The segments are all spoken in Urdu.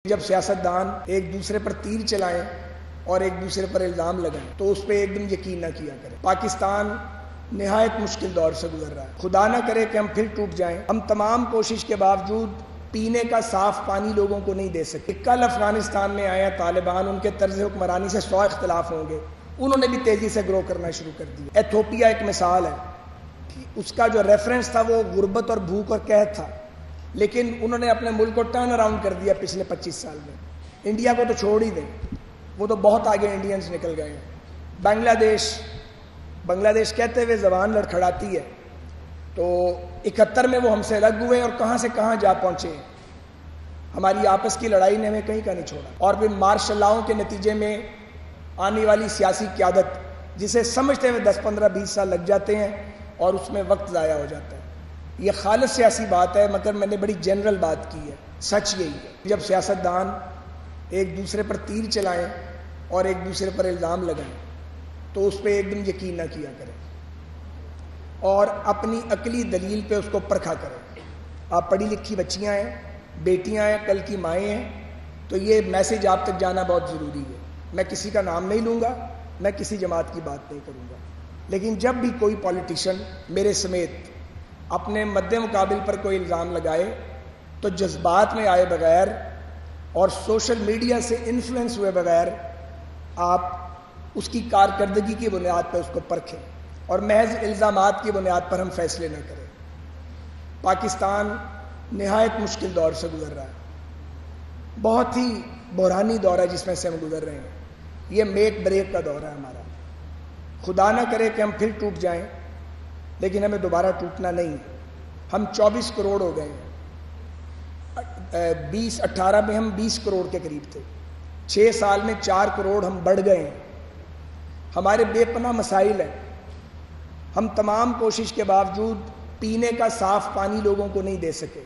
جب سیاستدان ایک دوسرے پر تیر چلائیں اور ایک دوسرے پر الزام لگائیں تو اس پہ ایک دم یقین نہ کیا کریں۔ پاکستان نہایت مشکل دور سے گزر رہا ہے، خدا نہ کرے کہ ہم پھر ٹوٹ جائیں۔ ہم تمام کوشش کے باوجود پینے کا صاف پانی لوگوں کو نہیں دے سکے۔ کل افغانستان میں آیا طالبان، ان کے طرز حکمرانی سے 100 اختلاف ہوں گے، انہوں نے بھی تیزی سے گرو کرنا شروع کر دیا۔ ایتھوپیا ایک مثال ہے کہ اس کا جو ریفرنس تھا وہ غربت اور بھوک اور قحط تھا، لیکن انہوں نے اپنے ملک کو ٹرن اراؤنڈ کر دیا پچھلے 25 سال میں۔ انڈیا کو تو چھوڑ ہی دیں، وہ تو بہت آگے انڈینز نکل گئے ہیں۔ بنگلہ دیش کہتے ہوئے زبان لڑکھڑاتی ہے، تو 71 میں وہ ہم سے الگ ہوئے اور کہاں سے کہاں جا پہنچے ہیں۔ ہماری آپس کی لڑائی نے ہمیں کہیں کا نہیں چھوڑا، اور پھر مارشل لاؤں کے نتیجے میں آنے والی سیاسی قیادت، جسے سمجھتے ہوئے 10 15 20 سال لگ جاتے ہیں اور اس میں وقت ضائع ہو جاتا ہے۔ یہ خالص سیاسی بات ہے، مگر میں نے بڑی جنرل بات کی ہے۔ سچ یہی ہے، جب سیاستدان ایک دوسرے پر تیر چلائیں اور ایک دوسرے پر الزام لگائیں تو اس پہ ایک دم یقین نہ کیا کریں اور اپنی عقلی دلیل پہ اس کو پرکھا کریں۔ آپ پڑھی لکھی بچیاں ہیں، بیٹیاں ہیں، کل کی مائیں ہیں، تو یہ میسج آپ تک جانا بہت ضروری ہے۔ میں کسی کا نام نہیں لوں گا، میں کسی جماعت کی بات نہیں کروں گا، لیکن جب بھی کوئی پولیٹیشین میرے سمیت اپنے مد مقابل پر کوئی الزام لگائے تو جذبات میں آئے بغیر اور سوشل میڈیا سے انفلوئنس ہوئے بغیر آپ اس کی کارکردگی کی بنیاد پر اس کو پرکھیں اور محض الزامات کی بنیاد پر ہم فیصلے نہ کریں۔ پاکستان نہایت مشکل دور سے گزر رہا ہے، بہت ہی بحرانی دور ہے جس میں سے ہم گزر رہے ہیں۔ یہ میک بریک کا دور ہے ہمارا۔ خدا نہ کرے کہ ہم پھر ٹوٹ جائیں، لیکن ہمیں دوبارہ ٹوٹنا نہیں۔ ہم 24 کروڑ ہو گئے ہیں، 18 میں ہم 20 کروڑ کے قریب تھے، 6 سال میں 4 کروڑ ہم بڑھ گئے ہیں۔ ہمارے بے پناہ مسائل ہیں، ہم تمام کوشش کے باوجود پینے کا صاف پانی لوگوں کو نہیں دے سکے۔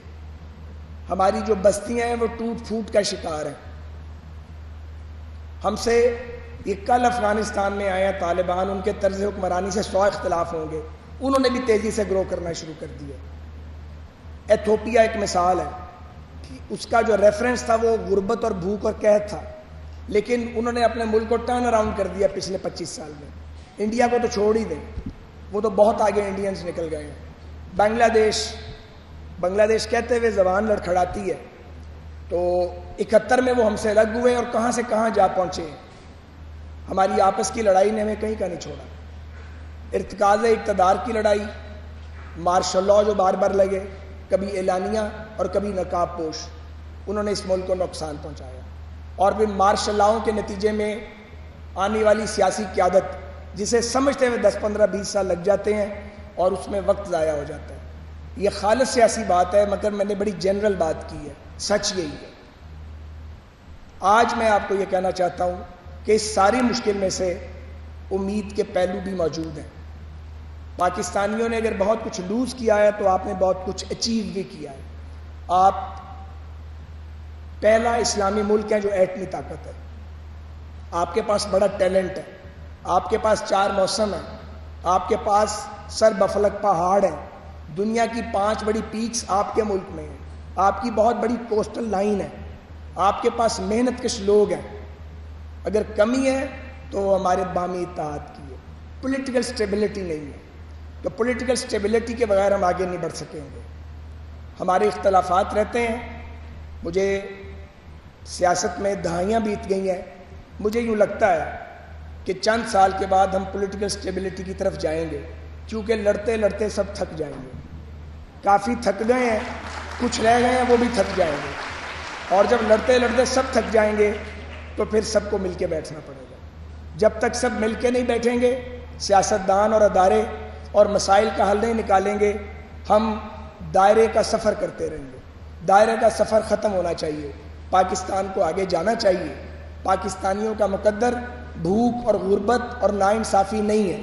ہماری جو بستیاں ہیں وہ ٹوٹ پھوٹ کا شکار ہیں۔ ہم سے یہ کل افغانستان میں آیا طالبان، ان کے طرز حکمرانی سے 100 اختلاف ہوں گے، انہوں نے بھی تیزی سے گرو کرنا شروع کر دیا۔ ایتھوپیا ایک مثال ہے کہ اس کا جو ریفرنس تھا وہ غربت اور بھوک اور قحط تھا، لیکن انہوں نے اپنے ملک کو ٹرن اراؤنڈ کر دیا پچھلے 25 سال میں۔ انڈیا کو تو چھوڑ ہی دیں، وہ تو بہت آگے انڈینز نکل گئے ہیں۔ بنگلہ دیش کہتے ہوئے زبان لڑکھڑاتی ہے، تو 71 میں وہ ہم سے الگ ہوئے اور کہاں سے کہاں جا پہنچے ہیں۔ ہماری آپس کی لڑائی نے ہمیں کہیں کا نہیں چھوڑا۔ ارتکاز اقتدار کی لڑائی، مارشل لاء جو بار بار لگے، کبھی اعلانیہ اور کبھی نقاب پوش، انہوں نے اس ملک کو نقصان پہنچایا، اور پھر مارشل لاؤں کے نتیجے میں آنے والی سیاسی قیادت، جسے سمجھتے ہوئے 10 15 20 سال لگ جاتے ہیں اور اس میں وقت ضائع ہو جاتا ہے۔ یہ خالص سیاسی بات ہے، مگر میں نے بڑی جنرل بات کی ہے۔ سچ یہی ہے۔ آج میں آپ کو یہ کہنا چاہتا ہوں کہ اس ساری مشکل میں سے امید کے پہلو بھی موجود ہیں۔ پاکستانیوں نے اگر بہت کچھ لوز کیا ہے تو آپ نے بہت کچھ اچیو بھی کیا ہے۔ آپ پہلا اسلامی ملک ہے جو ایٹمی طاقت ہے، آپ کے پاس بڑا ٹیلنٹ ہے، آپ کے پاس 4 موسم ہیں، آپ کے پاس سر بفلک پہاڑ ہیں، دنیا کی 5 بڑی پیکس آپ کے ملک میں ہیں، آپ کی بہت بڑی کوسٹل لائن ہے، آپ کے پاس محنت کش لوگ ہیں۔ اگر کمی ہے تو ہمارے باہمی اتحاد کی ہے، پولیٹیکل سٹیبلٹی نہیں ہے، تو پولیٹیکل سٹیبلٹی کے بغیر ہم آگے نہیں بڑھ سکیں گے۔ ہمارے اختلافات رہتے ہیں، مجھے سیاست میں دہائیاں بیت گئی ہیں، مجھے یوں لگتا ہے کہ چند سال کے بعد ہم پولیٹیکل سٹیبلٹی کی طرف جائیں گے، کیونکہ لڑتے لڑتے سب تھک جائیں گے۔ کافی تھک گئے ہیں، کچھ رہ گئے ہیں وہ بھی تھک جائیں گے، اور جب لڑتے لڑتے سب تھک جائیں گے تو پھر سب کو مل کے بیٹھنا پڑے گا۔ جب تک سب مل کے نہیں بیٹھیں گے، سیاستدان اور ادارے اور مسائل کا حل نہیں نکالیں گے، ہم دائرے کا سفر کرتے رہیں گے۔ دائرے کا سفر ختم ہونا چاہیے، پاکستان کو آگے جانا چاہیے۔ پاکستانیوں کا مقدر بھوک اور غربت اور ناانصافی نہیں ہے۔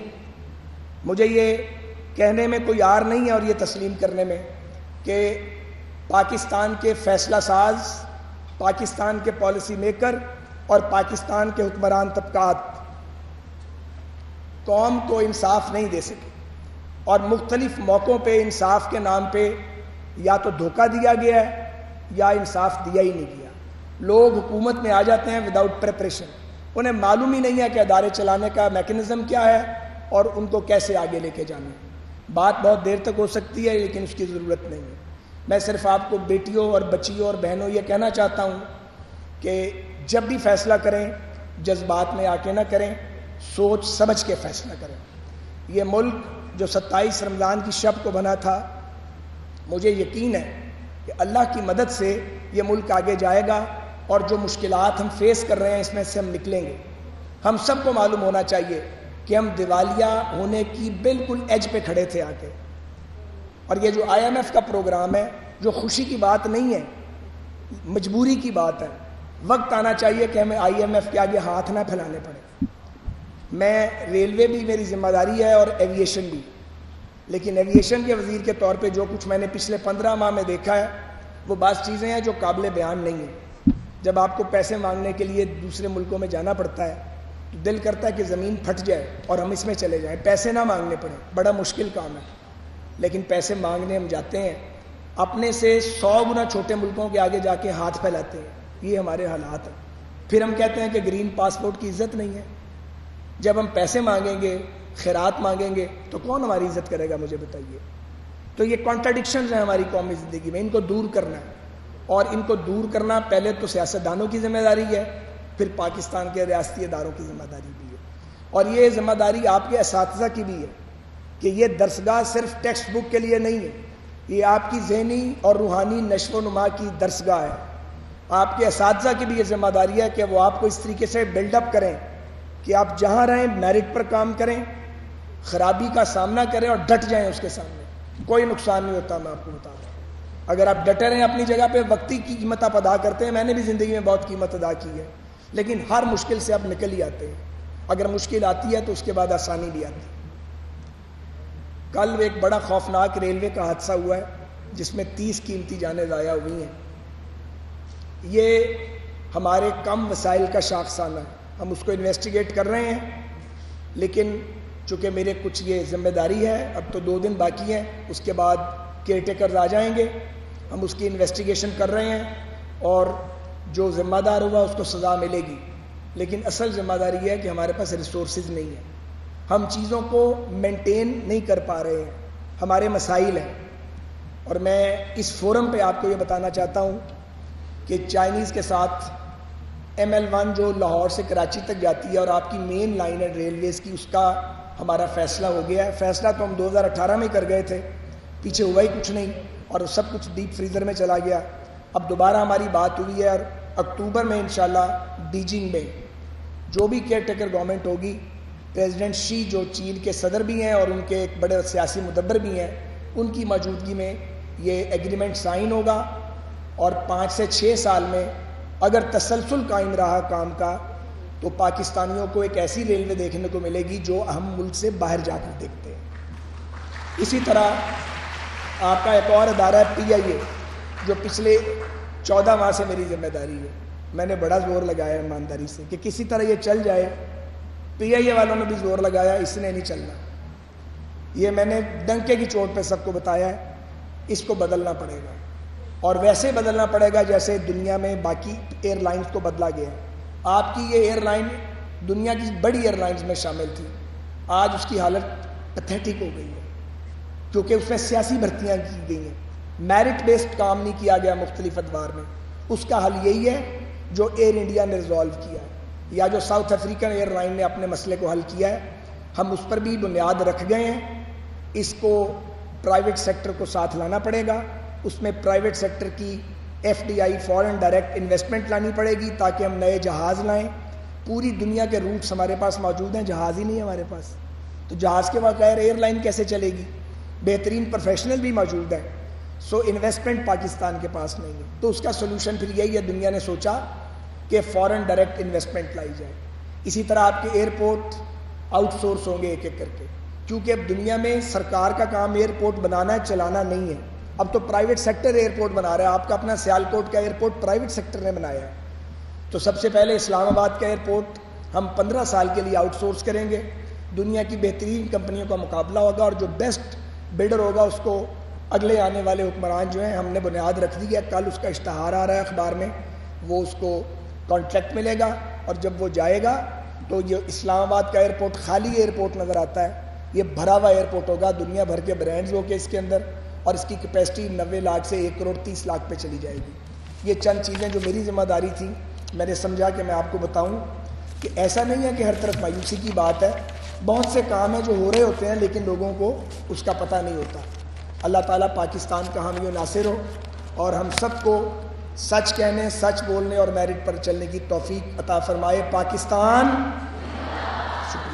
مجھے یہ کہنے میں کوئی عار نہیں ہے اور یہ تسلیم کرنے میں کہ پاکستان کے فیصلہ ساز، پاکستان کے پالیسی میکر اور پاکستان کے حکمران طبقات قوم کو انصاف نہیں دے سکے، اور مختلف موقعوں پہ انصاف کے نام پہ یا تو دھوکہ دیا گیا ہے یا انصاف دیا ہی نہیں گیا۔ لوگ حکومت میں آ جاتے ہیں وداؤٹ پریپریشن، انہیں معلوم ہی نہیں ہے کہ ادارے چلانے کا میکنزم کیا ہے اور ان کو کیسے آگے لے کے جانا ہے۔ بات بہت دیر تک ہو سکتی ہے لیکن اس کی ضرورت نہیں ہے۔ میں صرف آپ کو بیٹیوں اور بچیوں اور بہنوں یہ کہنا چاہتا ہوں کہ جب بھی فیصلہ کریں جذبات میں آ کے نہ کریں، سوچ سمجھ کے فیصلہ کریں۔ یہ ملک جو 27 رمضان کی شب کو بنا تھا، مجھے یقین ہے کہ اللہ کی مدد سے یہ ملک آگے جائے گا اور جو مشکلات ہم فیس کر رہے ہیں اس میں سے ہم نکلیں گے۔ ہم سب کو معلوم ہونا چاہیے کہ ہم دیوالیہ ہونے کی بالکل ایج پہ کھڑے تھے آ کے، اور یہ جو IMF کا پروگرام ہے جو خوشی کی بات نہیں ہے، مجبوری کی بات ہے۔ وقت آنا چاہیے کہ ہمیں IMF کے آگے ہاتھ نہ پھیلانے پڑے۔ میں ریلوے بھی میری ذمہ داری ہے اور ایویشن بھی، لیکن ایویشن کے وزیر کے طور پہ جو کچھ میں نے پچھلے 15 ماہ میں دیکھا ہے وہ بعض چیزیں ہیں جو قابل بیان نہیں ہیں۔ جب آپ کو پیسے مانگنے کے لیے دوسرے ملکوں میں جانا پڑتا ہے تو دل کرتا ہے کہ زمین پھٹ جائے اور ہم اس میں چلے جائیں، پیسے نہ مانگنے پڑیں۔ بڑا مشکل کام ہے، لیکن پیسے مانگنے ہم جاتے ہیں، اپنے سے 100 گنا چھوٹے ملکوں کے آگے جا کے ہاتھ پھیلاتے ہیں۔ یہ ہمارے حالات ہیں۔ پھر ہم کہتے ہیں کہ گرین پاسپورٹ کی عزت نہیں ہے۔ جب ہم پیسے مانگیں گے، خیرات مانگیں گے تو کون ہماری عزت کرے گا؟ مجھے بتائیے۔ تو یہ کانٹرڈکشنز ہیں ہماری قومی زندگی میں، ان کو دور کرنا ہے، اور ان کو دور کرنا پہلے تو سیاستدانوں کی ذمہ داری ہے، پھر پاکستان کے ریاستی اداروں کی ذمہ داری بھی ہے، اور یہ ذمہ داری آپ کے اساتذہ کی بھی ہے کہ یہ درسگاہ صرف ٹیکسٹ بک کے لیے نہیں ہے، یہ آپ کی ذہنی اور روحانی نشو و نما کی درسگاہ ہے۔ آپ کے اساتذہ کی بھی یہ ذمہ داری ہے کہ وہ آپ کو اس طریقے سے بلڈ اپ کریں کہ آپ جہاں رہیں میرٹ پر کام کریں، خرابی کا سامنا کریں اور ڈٹ جائیں اس کے سامنے۔ کوئی نقصان نہیں ہوتا، میں آپ کو بتا دوں۔ اگر آپ ڈٹے رہیں اپنی جگہ پہ، وقتی کی قیمت آپ ادا کرتے ہیں، میں نے بھی زندگی میں بہت قیمت ادا کی ہے، لیکن ہر مشکل سے آپ نکل ہی آتے ہیں۔ اگر مشکل آتی ہے تو اس کے بعد آسانی بھی آتی ہے۔ کل ایک بڑا خوفناک ریلوے کا حادثہ ہوا ہے جس میں 30 قیمتی جانیں ضائع ہوئی ہیں۔ یہ ہمارے کم وسائل کا شاخسانہ ہے، ہم اس کو انویسٹیگیٹ کر رہے ہیں، لیکن چونکہ میرے کچھ یہ ذمہ داری ہے، اب تو 2 دن باقی ہیں، اس کے بعد کیئر ٹیکرز آ جائیں گے، ہم اس کی انویسٹیگیشن کر رہے ہیں اور جو ذمہ دار ہوگا اس کو سزا ملے گی۔ لیکن اصل ذمہ داری یہ ہے کہ ہمارے پاس ریسورسز نہیں ہیں، ہم چیزوں کو مینٹین نہیں کر پا رہے ہیں، ہمارے مسائل ہیں۔ اور میں اس فورم پہ آپ کو یہ بتانا چاہتا ہوں کہ چائنیز کے ساتھ ML1 جو لاہور سے کراچی تک جاتی ہے اور آپ کی مین لائن ہے ریلویز کی، اس کا ہمارا فیصلہ ہو گیا ہے۔ فیصلہ تو ہم 2018 میں کر گئے تھے، پیچھے ہوا ہی کچھ نہیں اور سب کچھ ڈیپ فریزر میں چلا گیا۔ اب دوبارہ ہماری بات ہوئی ہے اور اکتوبر میں انشاءاللہ بیجنگ میں جو بھی کیئر ٹیکر گورنمنٹ ہوگی، پریزیڈنٹ شی جو چین کے صدر بھی ہیں اور ان کے ایک بڑے سیاسی مدبر بھی ہیں، ان کی موجودگی میں یہ ایگریمنٹ سائن ہوگا، اور 5 سے 6 سال میں اگر تسلسل قائم رہا کام کا تو پاکستانیوں کو ایک ایسی ریلوے دیکھنے کو ملے گی جو ہم ملک سے باہر جا کر دیکھتے ہیں۔ اسی طرح آپ کا ایک اور ادارہ ہے PIA جو پچھلے 14 ماہ سے میری ذمہ داری ہے۔ میں نے بڑا زور لگایا ایمانداری سے کہ کسی طرح یہ چل جائے، PIA والوں نے بھی زور لگایا، اس نے نہیں چلنا۔ یہ میں نے ڈنکے کی چوٹ پہ سب کو بتایا ہے، اس کو بدلنا پڑے گا، اور ویسے بدلنا پڑے گا جیسے دنیا میں باقی ایئر لائنز کو بدلا گیا ہے۔ آپ کی یہ ایئر لائن دنیا کی بڑی ایئر لائنز میں شامل تھی، آج اس کی حالت پیتھیٹک ہو گئی ہے کیونکہ اس میں سیاسی بھرتیاں کی گئی ہیں، میرٹ بیسڈ کام نہیں کیا گیا مختلف ادوار میں۔ اس کا حل یہی ہے جو ایئر انڈیا نے ریزالو کیا ہے، یا جو ساؤتھ افریقن ایئر لائن نے اپنے مسئلے کو حل کیا ہے، ہم اس پر بھی بنیاد رکھ گئے ہیں۔ اس کو پرائیویٹ سیکٹر کو ساتھ لانا پڑے گا، اس میں پرائیویٹ سیکٹر کی FDI فورن ڈائریکٹ انویسٹمنٹ لانی پڑے گی تاکہ ہم نئے جہاز لائیں۔ پوری دنیا کے روٹس ہمارے پاس موجود ہیں، جہاز ہی نہیں ہے ہمارے پاس، تو جہاز کے بغیر ایئر لائن کیسے چلے گی؟ بہترین پروفیشنل بھی موجود ہیں، سو انویسٹمنٹ پاکستان کے پاس نہیں ہے، تو اس کا سلوشن پھر یہی ہے، دنیا نے سوچا کہ فورن ڈائریکٹ انویسٹمنٹ لائی جائے۔ اسی طرح آپ کے ایئرپورٹ آؤٹ سورس ہوں گے ایک ایک کر کے، کیونکہ اب دنیا میں سرکار کا کام ایئرپورٹ بنانا ہے، چلانا نہیں ہے۔ اب تو پرائیویٹ سیکٹر ایئرپورٹ بنا رہا ہے، آپ کا اپنا سیالکوٹ کا ایئرپورٹ پرائیویٹ سیکٹر نے بنایا ہے۔ تو سب سے پہلے اسلام آباد کا ایئرپورٹ ہم 15 سال کے لیے آؤٹ سورس کریں گے، دنیا کی بہترین کمپنیوں کا مقابلہ ہوگا، اور جو بیسٹ بلڈر ہوگا اس کو اگلے آنے والے حکمران جو ہیں، ہم نے بنیاد رکھ دی ہے، کل اس کا اشتہار آ رہا ہے اخبار میں وہ اس کو کانٹریکٹ ملے گا، اور جب وہ جائے گا تو یہ اسلام آباد کا ایئرپورٹ خالی ایئرپورٹ نظر آتا ہے، یہ بھرا ہوا ایئرپورٹ ہوگا، دنیا بھر کے برانڈز ہو کے اس کے اندر، اور اس کی کیپیسٹی 90 لاکھ سے 1,30,00,000 پہ چلی جائے گی۔ یہ چند چیزیں جو میری ذمہ داری تھی، میں نے سمجھا کہ میں آپ کو بتاؤں کہ ایسا نہیں ہے کہ ہر طرف مایوسی کی بات ہے، بہت سے کام ہیں جو ہو رہے ہوتے ہیں لیکن لوگوں کو اس کا پتہ نہیں ہوتا۔ اللہ تعالیٰ پاکستان کا حامی و ناصر ہو، اور ہم سب کو سچ کہنے، سچ بولنے اور میرٹ پر چلنے کی توفیق عطا فرمائے۔ پاکستان